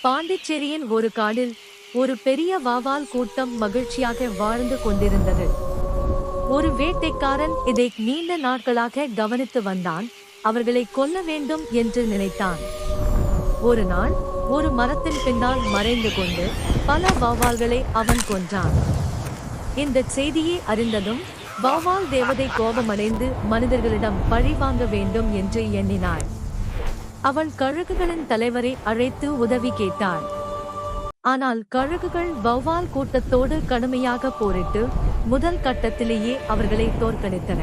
பாண்டிச்சேரியின் ஒரு காடில் ஒரு பெரிய வௌவால் கூட்டம் மகிழ்ச்சியாக வாழ்ந்து கொண்டிருந்தது. ஒரு வேட்டைக்காரன் இதை நீண்ட நாட்களாக கவனித்து வந்தான். அவர்களை கொல்ல வேண்டும் என்று நினைத்தான். ஒரு நாள் ஒரு மரத்தின் பின்னால் மறைந்து கொண்டு பல வௌவால்களை அவன் கொன்றான். இந்த செய்தியை அறிந்ததும் வௌவால் தேவதை கோபமடைந்து மனிதர்களிடம் பழி வாங்க வேண்டும் என்று எண்ணினாள். அவள் கழுகுகளின் தலைவரை அழைத்து உதவி கேட்டாள். ஆனால் கழுகுகள் வௌவால் கூட்டத்தோடு கடுமையாக போரிட்டு முதல் கட்டத்திலேயே அவர்களை தோற்கடித்தன.